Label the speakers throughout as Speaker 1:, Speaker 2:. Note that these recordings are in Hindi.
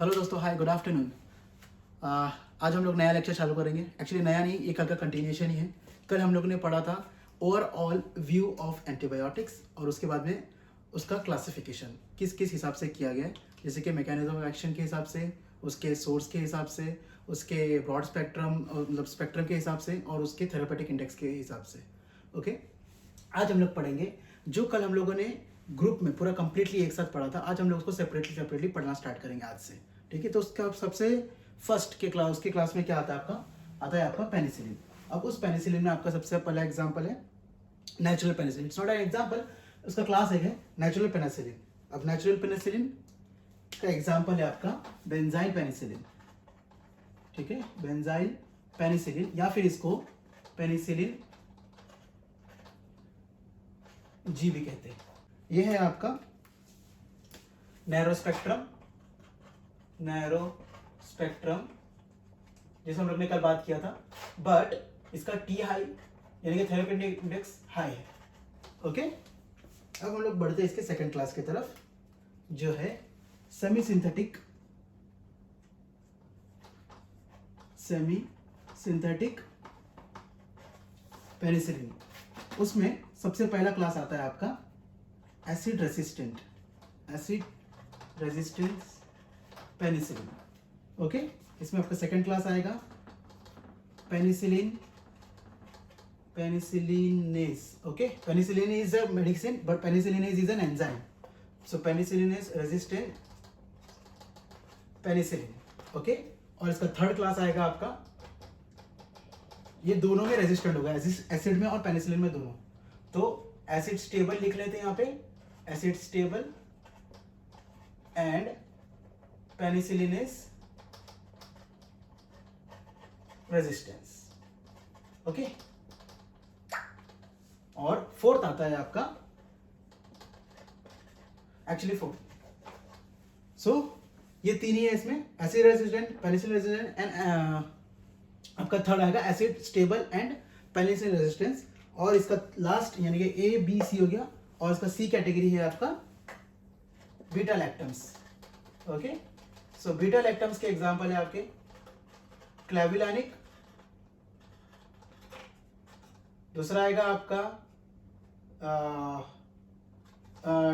Speaker 1: हेलो दोस्तों, हाय, गुड आफ्टरनून। आज हम लोग नया लेक्चर चालू करेंगे। एक्चुअली नया नहीं, ये कल का कंटिन्यूशन ही है। कल हम लोग ने पढ़ा था ओवरऑल व्यू ऑफ एंटीबायोटिक्स और उसके बाद में उसका क्लासिफिकेशन किस किस हिसाब से किया गया है, जैसे कि मैकेनिज्म ऑफ एक्शन के हिसाब से, उसके सोर्स के हिसाब से, उसके ब्रॉड स्पेक्ट्रम मतलब स्पेक्ट्रम के हिसाब से और उसके थेरेपेटिक इंडेक्स के हिसाब से। ओके, आज हम लोग पढ़ेंगे जो कल हम लोगों ने ग्रुप में पूरा कंप्लीटली एक साथ पढ़ा था। आज हम लोग उसको सेपरेटली पढ़ना स्टार्ट करेंगे आज से। ठीक है, तो उसका सबसे फर्स्ट के क्लास में क्या आता है आपका, आता है आपका पेनिसिलिन। अब उस पेनिसिलिन में आपका सबसे पहला एग्जांपल है natural penicillin. It's not an example, उसका क्लास है नेचुरल पेनिसिलिन। अब नेचुरल पेनिसिलिन का एग्जांपल है आपका बेंजाइल पेनिसिलिन। ठीक है, बेंजाइल पेनिसिलिन या फिर इसको पेनिसिलिन जी भी कहते हैं। ये है आपका नैरो स्पेक्ट्रम जैसे हम लोग ने कल बात किया था, बट इसका टी हाई यानी कि थेरेपेटिक इंडेक्स हाई है। ओके, अब हम लोग बढ़ते हैं इसके सेकंड क्लास की तरफ, जो है सेमी सिंथेटिक पेनिसिलिन। उसमें सबसे पहला क्लास आता है आपका एसिड रेजिस्टेंस पेनिसिलिन। ओके, इसमें आपका सेकंड क्लास आएगा penicillinase. Okay, penicillin is a medicine but penicillinase is an enzyme, so penicillinase resistant penicillin. Okay, और इसका थर्ड क्लास आएगा आपका, ये दोनों में रेजिस्टेंट होगा, एसिड में और पेनिसिलिन में दोनों। तो एसिड स्टेबल लिख लेते हैं यहाँ पे, acid stable and penicillinase resistance. Okay, और फोर्थ आता है आपका एक्चुअली फोर्थ, सो ये तीन ही है इसमें, acid resistant, penicillin resistant and आपका थर्ड आएगा acid stable and penicillin resistance. और इसका लास्ट यानी कि ए बी सी हो गया, और इसका सी कैटेगरी है आपका beta lactams. Okay, so beta lactams के एग्जांपल है आपके क्लेविलानिक, दूसरा आएगा आपका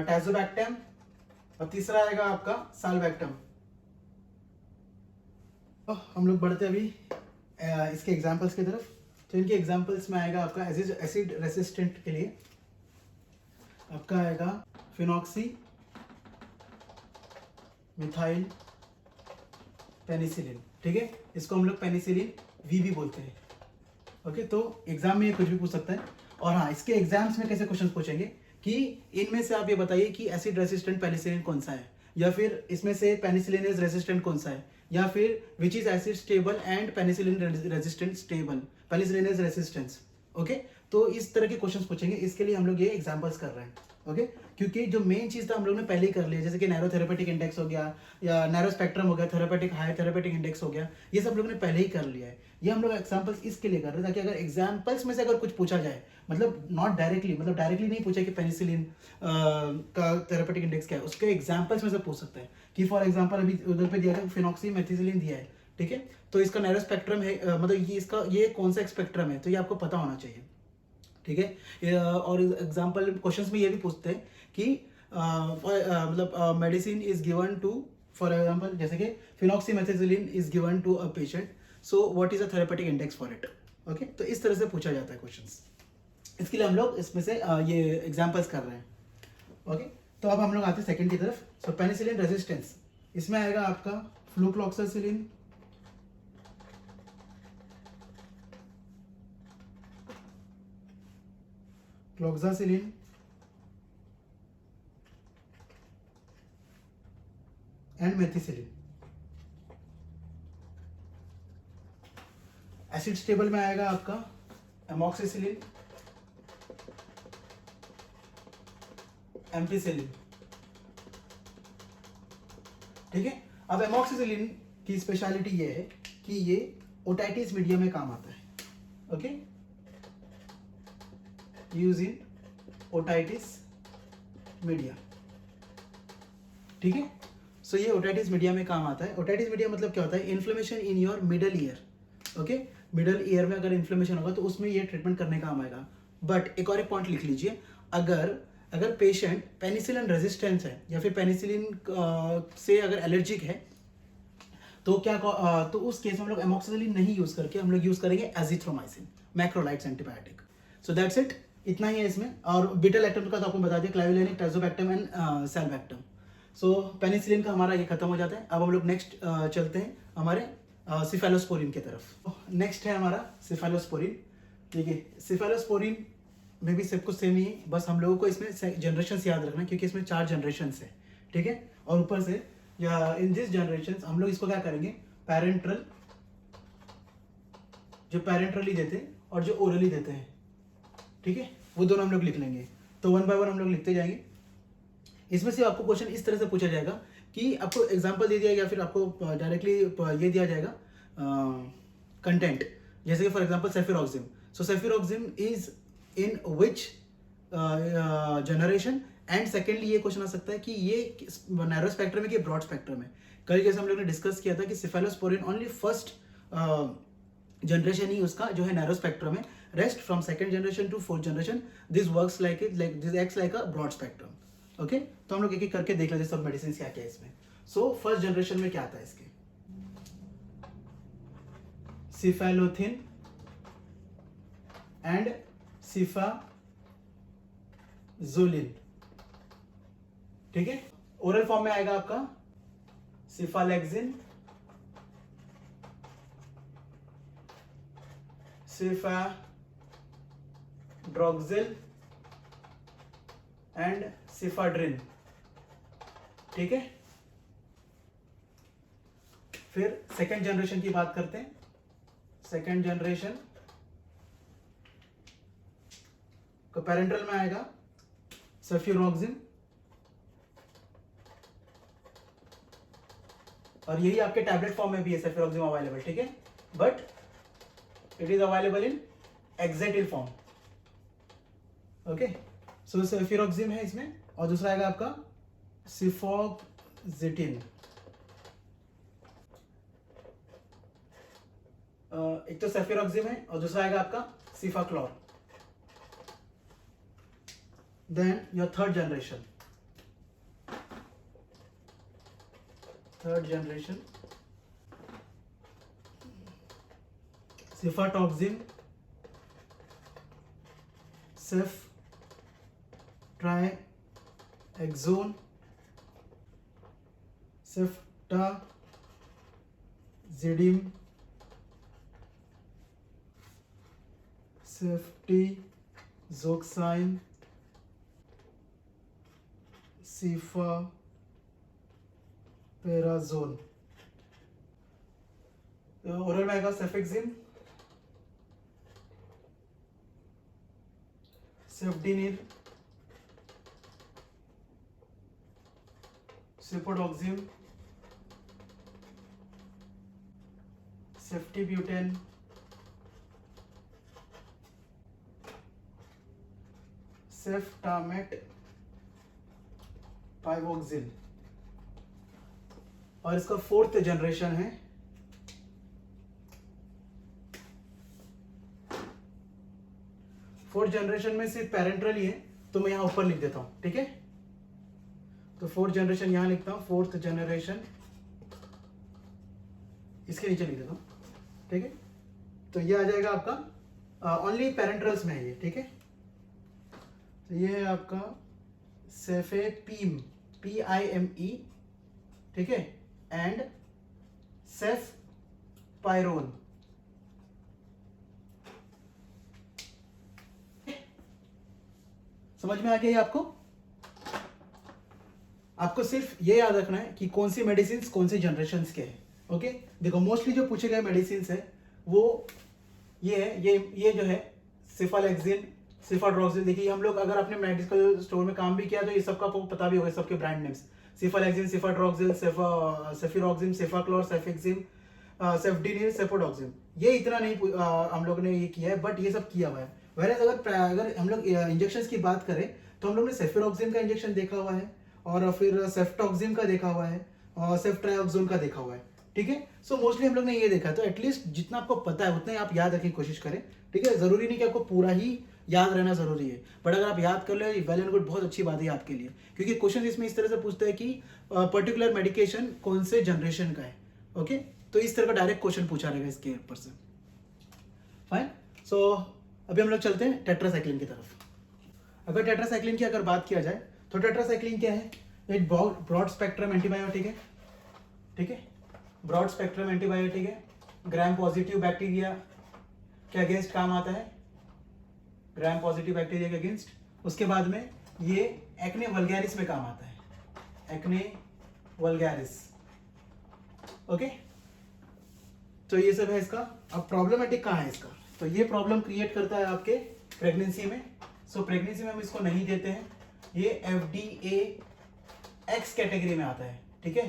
Speaker 1: टैजोबैक्टम, और तीसरा आएगा आपका साल्बैक्टम। हम लोग बढ़ते अभी इसके एग्जांपल्स की तरफ। तो इनके एग्जांपल्स में आएगा आपका एसिड रेसिस्टेंट के लिए आपका आएगा फिनॉक्सी मिथाइल पेनिसिलिन। ठीक है, इसको हम लोग पेनिसिलिन वी भी बोलते हैं। ओके, तो एग्जाम में ये कुछ भी पूछ सकता है। और हाँ, इसके एग्जाम्स में कैसे क्वेश्चन पूछेंगे कि इनमें से आप ये बताइए कि एसिड रेसिस्टेंट पेनिसिलिन कौन सा है, या फिर इसमें से पेनिसिलिनेज रेसिस्टेंट कौन सा है, या फिर which is acid stable and penicillin resistant stable, penicillinase resistance. Okay, तो इस तरह के क्वेश्चंस पूछेंगे, इसके लिए हम लोग ये एग्जांपल्स कर रहे हैं। ओके, क्योंकि जो मेन चीज था हम लोग ने पहले ही कर लिया, जैसे कि नैरो थेरेपेटिक इंडेक्स हो गया या नैरो स्पेक्ट्रम हो गया, थेरेपेटिक हाई थेरेपेटिक इंडेक्स हो गया, ये सब लोग ने पहले ही कर लिया है। ये हम लोग एग्जांपल्स इसके लिए कर रहे हैं ताकि अगर एग्जांपल्स में से अगर कुछ पूछा जाए, मतलब नॉट डायरेक्टली, मतलब डायरेक्टली नहीं पूछा कि पेनिसिलिन का थेरेपेटिक इंडेक्स क्या है, उसके एग्जांपल्स में से पूछ सकते हैं कि फॉर एग्जांपल अभी उधर पे दिया है फिनॉक्सी मेथिसिलिन दिया है। ठीक है, तो इसका नैरो स्पेक्ट्रम है, मतलब ये कौन सा स्पेक्ट्रम है, तो ये आपको पता होना चाहिए। ठीक है, और एग्जांपल क्वेश्चंस में ये भी पूछते हैं कि मतलब medicine is given to, for example जैसे कि phenoxymethicillin is given to a patient, so what is a therapeutic index for it. Okay, तो इस तरह से पूछा जाता है क्वेश्चंस, इसके लिए हम लोग इसमें से ये एग्जांपल्स कर रहे हैं। ओके, तो अब हम लोग आते हैं सेकंड की तरफ। सो पेनिसिलिन रेजिस्टेंस, इसमें आएगा आपका flucloxacillin, cloxacillin, and methicillin. Acid stable में आएगा आपका एमॉक्सिसिलिन, एम्पिसिलिन। ठीक है, अब एमॉक्सिसिलिन की स्पेशलिटी ये है कि ये ओटाइटिस मीडिया में काम आता है। Okay, use in otitis media. ठीक है, सो ये ओटाइटिस मीडिया में काम आता है। ओटाइटिस मीडिया मतलब क्या होता है, inflammation in your middle ear. Okay, middle ear में अगर इन्फ्लेमेशन होगा तो उसमें ये ट्रीटमेंट करने काम आएगा। बट एक और एक पॉइंट लिख लीजिए, अगर पेशेंट पेनिसिलिन रेजिस्टेंस है या फिर पेनिसिलिन से अगर एलर्जिक है तो तो उस केस में हम लोग एमोक्सिसिलिन नहीं यूज करके हम लोग यूज करेंगे azithromycin, macrolides antibiotic. So that's it, इतना ही है इसमें। और बीटा लैक्टम का तो आपको बता दिया, क्लाविलेनिक, टाइजोबैक्टम एंड सेल्बैक्टम। सो पेनिसिलिन का हमारा ये खत्म हो जाता है। अब हम लोग नेक्स्ट चलते हैं हमारे सिफेलोस्पोरिन की तरफ। नेक्स्ट है हमारा सिफेलोस्पोरिन। ठीक है, सिफेलोस्पोरिन में भी सब कुछ सेम ही है, बस हम लोगों को इसमें जनरेशन याद रखना है क्योंकि इसमें 4 जनरेशन है। ठीक है, और ऊपर से या इन दिस जनरेशन हम लोग इसको क्या करेंगे, पैरेंट्रल, जो पैरेंट्रली देते हैं और जो ओरली देते हैं, ठीक है, वो दोनों हम लोग लिख लेंगे। तो 1 बाय 1 हम लोग लिखते जाएंगे। इसमें से आपको क्वेश्चन इस तरह से पूछा जाएगा कि आपको एग्जांपल दे दिया या फिर आपको डायरेक्टली ये दिया जाएगा कंटेंट, जैसे कि for example cefuroxime. So cefuroxime is in which generation, and secondly ये क्वेश्चन आ सकता है कि ये नैरो स्पेक्ट्रम है कि ब्रॉड स्पेक्ट्रम है। कल जैसे हम लोग ने डिस्कस किया था कि सिफेलोस्पोरिन ओनली फर्स्ट जनरेशन ही उसका जो है नैरो स्पेक्ट्रम है, rest from second generation to fourth generation this works like this acts like a broad spectrum. Okay, तो हम लोग एक एक करके देख लेते हैं सब मेडिसिन क्या क्या है इसमें। सो फर्स्ट जनरेशन में क्या आता है इसके, सिफेलोथिन एंड सिफाजोलिन। ठीक है, ओरल फॉर्म में आएगा आपका सिफालेक्सिन, सिफाड्रोक्सिल एंड सिफाड्रिन। ठीक है, फिर सेकेंड जनरेशन की बात करते हैं। सेकेंड जनरेशन को पैरेंट्रल में आएगा सेफ्यूरोक्सिम, और यही आपके टैबलेट फॉर्म में भी है सेफ्यूरोक्सिम अवेलेबल। ठीक है, but it is available in axetil form. Okay, so cefuroxime है इसमें, और दूसरा आएगा आपका सिफोक्सिटिन। एक तो सेफ्यूरोक्सिम है और दूसरा आएगा आपका cefaclor. Then your third generation, cefotaxime, ceftriaxone, ceftazidime, ceftizoxime, cefoperazone. Oral में आएगा सेफेक्सिम, सेफ्डिनिर, सिपोडॉक्सिम, सेफ्टिब्यूटेन, सेफ्टामेट पाइवोक्सिल। और इसका फोर्थ जनरेशन है फोर्थ जनरेशन में सिर्फ पैरेंट्रल ही है, तो मैं यहां ऊपर लिख देता हूं। ठीक है, तो फोर्थ जनरेशन यहां लिखता हूं, फोर्थ जनरेशन इसके नीचे लिख देता हूं। ठीक है, तो ये आ जाएगा आपका ओनली पैरेंट्रल्स में है ये। ठीक है, तो ये है आपका सेफेपीम, PIME। ठीक है, एंड सेफपायरोन। समझ में आ गया ये आपको सिर्फ ये याद रखना है कि कौन सी मेडिसिन कौन सी जनरेशन के हैं। ओके, देखो मोस्टली जो पूछे गए मेडिसिन है वो ये है, ये जो है सिफालेक्सिन, सिफाड्रोक्सिल। देखिए हम लोग अगर आपने मेडिकल स्टोर में काम भी किया तो ये सबका आपको पता भी होगा, सबके ब्रांड नेम्स, सिफालेक्सिन, सिफाड्रोक्सिल, सेफिरॉक्सिम, सिफाक्लोर, सेफेक्सिम, सेफ्डिनिर, सेफोडॉक्सिम। ये इतना नहीं हम लोग ने ये किया है, बट ये सब किया हुआ है। वैसे अगर हम लोग इंजेक्शन की बात करें तो हम लोग ने सेफिरॉक्सिम का इंजेक्शन देखा हुआ है, और फिर सेफ्टॉक्सिम का देखा हुआ है, सेफ ट्राइऑक्सोन का देखा हुआ है, ठीक है। सो मोस्टली हम लोग ने ये देखा है, तो एटलीस्ट जितना आपको पता है उतना ही आप याद रखने की कोशिश करें, ठीक है। जरूरी नहीं कि आपको पूरा ही याद रहना जरूरी है, बट अगर आप याद कर ले वेल एंड गुड, बहुत अच्छी बात है आपके लिए, क्योंकि क्वेश्चन इसमें इस तरह से पूछता है कि पर्टिकुलर मेडिकेशन कौन से जनरेशन का है, ओके। तो इस तरह का डायरेक्ट क्वेश्चन पूछा रहेगा इसके ऊपर से, फाइन। सो अभी हम लोग चलते हैं टेट्रासाइक्लिन की तरफ। अगर टेट्रासाइक्लिन की अगर बात किया जाए तो टेट्रासाइक्लिन क्या है, एक ब्रॉड स्पेक्ट्रम एंटीबायोटिक है, ठीक है। ब्रॉड स्पेक्ट्रम एंटीबायोटिक है, ग्राम पॉजिटिव बैक्टीरिया के अगेंस्ट काम आता है, ग्राम पॉजिटिव बैक्टीरिया के अगेंस्ट। उसके बाद में ये एक्ने वल्गैरिस में काम आता है, एक्ने वल्गैरिस, ओके। तो ये सब है इसका। अब प्रॉब्लमेटिक कहाँ है इसका, तो ये प्रॉब्लम क्रिएट करता है आपके प्रेगनेंसी में। सो प्रेगनेंसी में हम इसको नहीं देते हैं, ये FDA X कैटेगरी में आता है, ठीक है।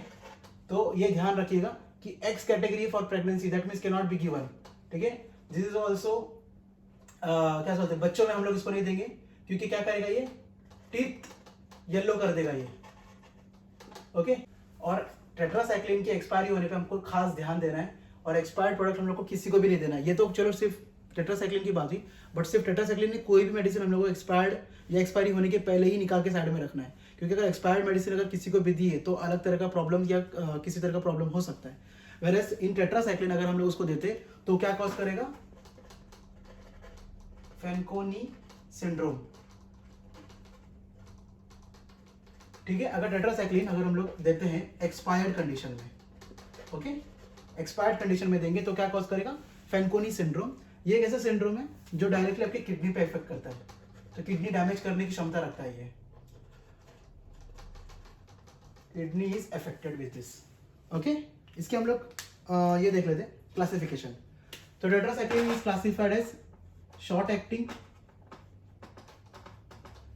Speaker 1: तो ये ध्यान रखिएगा कि X category for pregnancy, that means can not be given, ठीक है। दिस इज ऑल्सो क्या बोलते हैं, बच्चों में हम लोग इसको नहीं देंगे, क्योंकि क्या करेगा ये, टीथ येलो कर देगा ये, ओके। और टेट्रासाइक्लिन की एक्सपायरी होने पे हमको खास ध्यान देना है, और एक्सपायर्ड प्रोडक्ट हम लोग को किसी को भी नहीं देना है। ये तो चलो सिर्फ टेट्रासाइक्लिन की बात हुई, बट सिर्फ टेट्रासाइक्लिन में कोई भी मेडिसिन हम लोग को एक्सपायर्ड या एक्सपायरी होने के पहले ही निकाल के साइड में रखना है, क्योंकि अगर एक्सपायर्ड मेडिसिन अगर किसी को भी दी है तो अलग तरह का प्रॉब्लम या किसी तरह का प्रॉब्लम हो सकता है। वेरएस इन टेट्रासाइक्लिन अगर हम लोग उसको देते तो क्या कॉज करेगा, फैनकोनी सिंड्रोम, ठीक है। अगर टेट्रासाइक्लिन अगर हम लोग देते हैं एक्सपायर्ड कंडीशन में, ओके, एक्सपायर्ड कंडीशन में देंगे तो क्या कॉज करेगा, फैनकोनी सिंड्रोम। ये एक ऐसा सिंड्रोम है जो डायरेक्टली आपकी किडनी पे इफेक्ट करता है, तो किडनी डैमेज करने की क्षमता रखता है ये, kidney is affected with this, okay. इसके हम लोग ये देख लेते हैं क्लासिफिकेशन। तो tetracycline is classified as short acting,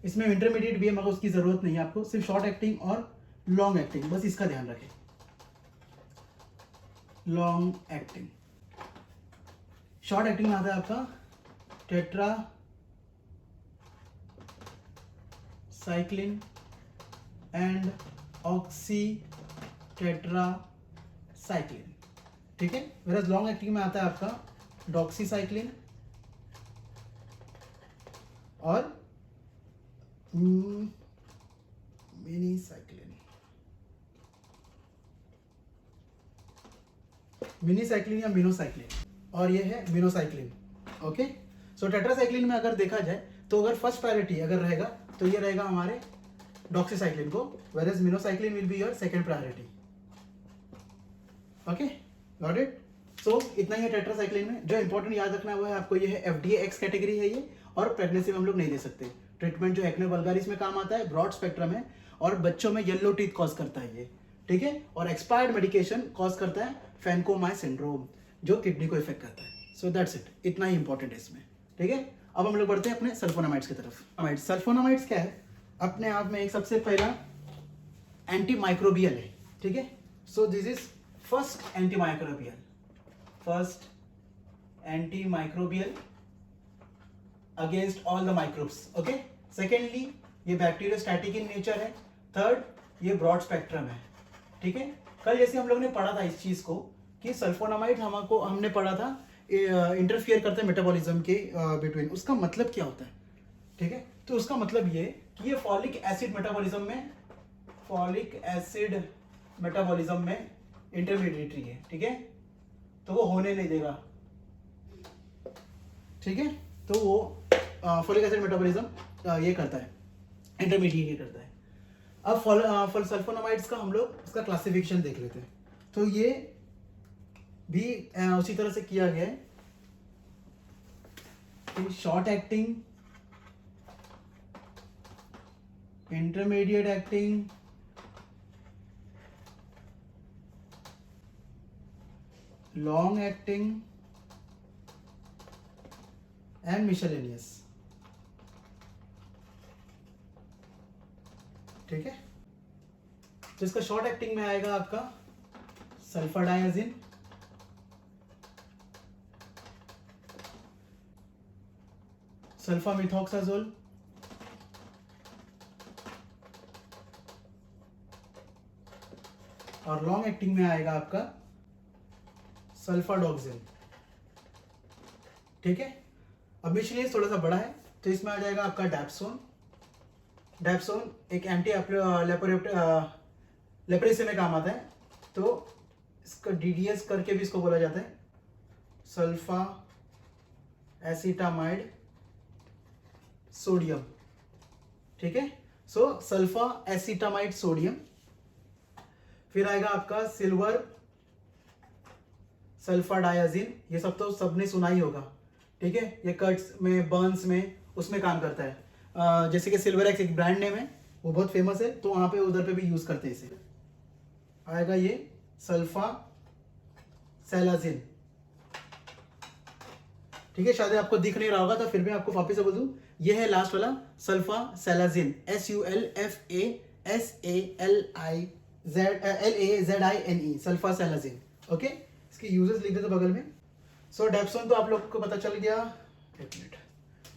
Speaker 1: इसमें इंटरमीडिएट भी है मगर उसकी जरूरत नहीं है आपको, सिर्फ शॉर्ट एक्टिंग और लॉन्ग एक्टिंग, बस इसका ध्यान रखें, लॉन्ग एक्टिंग। शॉर्ट एक्टिंग में आता है आपका टेट्रासाइक्लिन एंड ऑक्सी टेट्रासाइक्लिन, ठीक है। वेरएज लॉन्ग एक्टिंग में आता है आपका डॉक्सीसाइक्लिन और मिनीसाइक्लिन, मिनीसाइक्लिन या मिनोसाइक्लिन, और ये है मिनोसाइक्लिन, ओके। सो टेट्रासाइक्लिन में अगर देखा जाए तो अगर फर्स्ट प्रायोरिटी अगर रहेगा तो ये रहेगा हमारे डॉक्सीसाइक्लिन को, whereas minocycline will be your second priority, okay, got it. So इतना ही है टेट्रासाइक्लिन में। जो इंपॉर्टेंट याद रखना हुआ है आपको ये है FDA X कैटेगरी है ये, और प्रेगनेंसी में हम लोग नहीं दे सकते। ट्रीटमेंट जो एक्ने वल्गारिस में काम आता है, ब्रॉड स्पेक्ट्रम है, और बच्चों में येलो टीथ कॉज करता है ये, ठीक है। और एक्सपायर्ड मेडिकेशन कॉज करता है फैनकोमाई सिंड्रोम, जो किडनी को इफेक्ट करता है। सो दैट्स इट, इतना ही इंपॉर्टेंट है इसमें, ठीक है। अब हम लोग बढ़ते हैं अपने सल्फोनामाइड्स की तरफ। सल्फोनामाइड्स क्या है, अपने आप में एक सबसे पहला एंटी माइक्रोबियल है, ठीक है। So this is first anti microbial, first anti microbial against all the microbes, okay. Secondly ये बैक्टीरियोस्टैटिक इन नेचर है, थर्ड ये ब्रॉड स्पेक्ट्रम है, ठीक है। कल जैसे हम लोग ने पढ़ा था इस चीज को कि सल्फोनामाइड हमने पढ़ा था इंटरफियर करते हैं मेटाबॉलिज्म के बिटवीन, उसका मतलब क्या होता है, ठीक है। तो उसका मतलब ये कि ये फॉलिक एसिड मेटाबॉलिज्म में इंटरमीडिएटरी है, ठीक है। तो वो होने नहीं देगा, ठीक है। तो वो फॉलिक एसिड मेटाबॉलिज्म ये करता है, इंटरमीडिएट करता है। अब सल्फोनामाइड्स का हम लोग इसका क्लासिफिकेशन देख लेते हैं। तो ये भी उसी तरह से किया गया है कि short acting, intermediate acting, long acting and miscellaneous, ठीक है। तो इसका शॉर्ट एक्टिंग में आएगा आपका सल्फाडायाजिन, सल्फामिथॉक्साजोल, और लॉन्ग एक्टिंग में आएगा आपका सल्फाडॉक्सिल। ठीक है, अब मिशेलियस थोड़ा सा बड़ा है तो इसमें आ जाएगा आपका डैप्सोन। डैप्सोन एक एंटी लेप्रेसी में काम आता है, तो इसका DDS करके भी इसको बोला जाता है, सल्फा एसिटामाइड सोडियम। ठीक है, सो सल्फा एसिटामाइड सोडियम। फिर आएगा आपका सिल्वर सल्फाडायाजिन, ये सब तो सबने सुना ही होगा। ठीक है, ये कट्स में, बर्न्स में, उसमें काम करता है। जैसे कि सिल्वर एक्स एक ब्रांड नेम है, वो बहुत फेमस है, तो वहां पे उधर पे भी यूज करते हैं इसे। आएगा ये सल्फा सैलाजिन। ठीक है, शायद आपको दिख नहीं रहा होगा तो फिर भी आपको वापस से बोल दूं, ये है लास्ट वाला सल्फा सैलाजिन, SULFASALIZINE, सल्फा सैलाजिन। ओके, इसके यूजेस लिख देते बगल में। सो डेप्सोन तो आप लोग को पता चल गया, एक मिनट,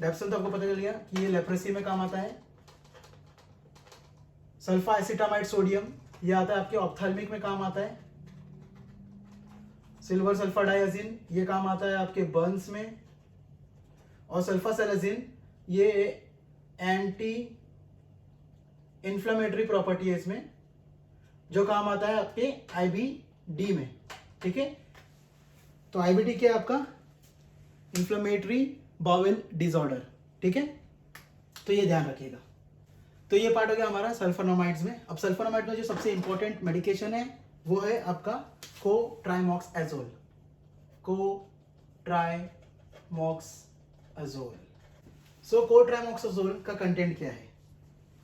Speaker 1: डेप्सोन तो आपको पता चल गया कि ये लेप्रेसी में काम आता है। सल्फा एसिटामाइड सोडियम ये आता है आपके ऑप्थेल्मिक में काम आता है। सिल्वर सल्फाडायाजिन ये काम आता है आपके बर्न्स में। और सल्फा सैलाजिन ये एंटी इन्फ्लेमेटरी प्रॉपर्टी है इसमें, जो काम आता है आपके IBD में। ठीक है, तो IBD क्या है आपका, इन्फ्लेमेटरी बाउल डिसऑर्डर। ठीक है, तो ये ध्यान रखिएगा। तो ये पार्ट हो गया हमारा सल्फोनामाइड्स में। अब सल्फोनामाइड में जो सबसे इंपॉर्टेंट मेडिकेशन है वो है आपका कोट्राइमॉक्सएजोल। कोट्राइमॉक्सएजोल। सो कोट्राइमॉक्सएजोल का कंटेंट क्या है?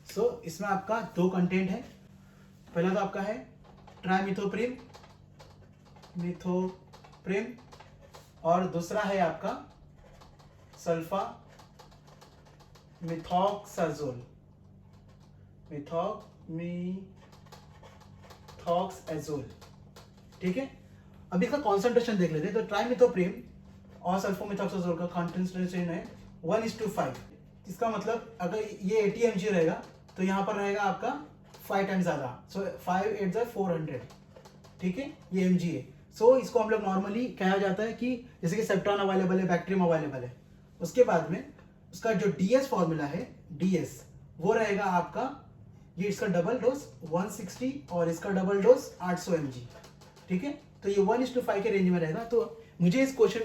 Speaker 1: सो इसमें आपका दो कंटेंट है। पहला तो आपका है ट्राइमिथोप्रिम, मिथोप्रिम, और दूसरा है आपका सल्फा मिथॉक्साजोल, मिथॉक्सएजोल। ठीक है, अभी इसका कॉन्सेंट्रेशन देख लेते हैं। तो ट्राइमिथोप्रिम और सल्फोमिथॉक्साजोल का कॉन्सेंट्रेशन है 1:5। इसका मतलब अगर ये 80 mg रहेगा तो यहाँ पर रहेगा आपका 5 टाइम्स ज्यादा। सो 5 8 400। ठीक है, ये mg है। सो इसको हम लोग नॉर्मली कहा जाता है कि जैसे कि सेप्टॉन अवेलेबल है, बैक्टीरियम अवेलेबल है। उसके बाद में उसका जो DS फॉर्मूला है, DS, वो रहेगा आपका, ये इसका डबल डोज 160 और इसका डबल डोज 800 mg। ठीक है, तो ये 1:5 के रेंज में रहेगा। तो मुझे इस क्वेश्चन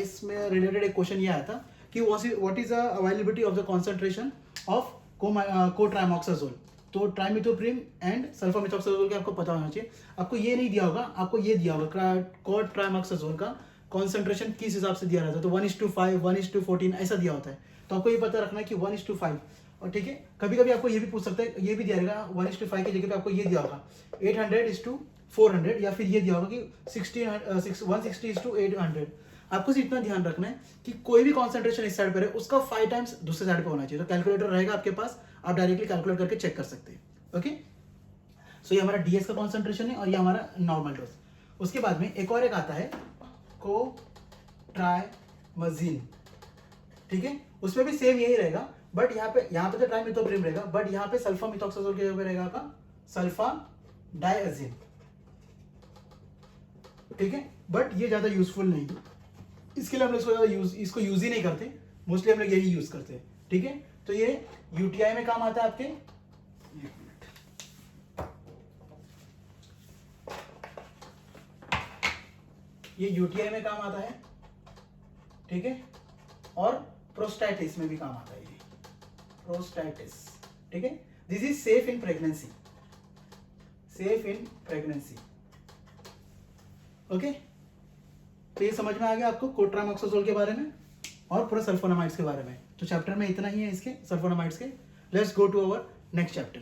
Speaker 1: इसमें रिलेटेड एक क्वेश्चन ये आया था कि what is the availability of the concentration of cotrimoxazole. तो ट्राइमिथोप्रिम एंड सल्फामिथॉक्साजोल का आपको पता होना चाहिए। आपको ये नहीं दिया होगा, आपको ये दिया होगा कोट्राइमॉक्साजोल का कॉन्सेंट्रेशन किस हिसाब से दिया रहता है। तो 1:5, 1:14 ऐसा दिया होता है। तो आपको ये पता रखना है कि 1:5। और ठीक है, कभी कभी आपको ये भी पूछ सकता है, ये भी दिया रहेगा 1:5 की जगह पे आपको ये दिया होगा 800:400, या फिर ये दिया होगा कि 160:800। आपको सिर्फ इतना ध्यान रखना है कि कोई भी कॉन्सेंट्रेशन इस साइड पर है उसका 5 टाइम्स दूसरे साइड पे होना चाहिए। तो कैलकुलेटर रहेगा आपके पास, आप डायरेक्टली कैलकुलेट करके चेक कर सकते हैं। ओके, सो ये हमारा DS का कॉन्सेंट्रेशन है और ये हमारा नॉर्मल डोज। उसके बाद में एक और एक आता है कोट्राइमजीन। ठीक है, उसमें भी सेम यही रहेगा, बट यहाँ पे तो ट्राइमिथोप्रिम रहेगा, बट यहाँ पे सल्फा मिथॉक्साजोल के ऊपर रहेगा आपका सल्फा डायजीन। ठीक है, बट ये ज्यादा यूजफुल नहीं है, इसके लिए हम लोग इसको यूज ही नहीं करते। मोस्टली हम लोग यही यूज करते हैं। ठीक है, तो ये UTI में काम आता है आपके। ये UTI में काम आता है। ठीक है, और प्रोस्टेटिस में भी काम आता है ये, प्रोस्टेटिस। ठीक है, this is safe in pregnancy, safe in pregnancy. Okay, तो ये समझ में आ गया आपको कोट्राइमॉक्साजोल के बारे में और पूरा सल्फोनामाइड्स के बारे में। तो चैप्टर में इतना ही है इसके सल्फोनामाइड्स के। Let's go to our next chapter.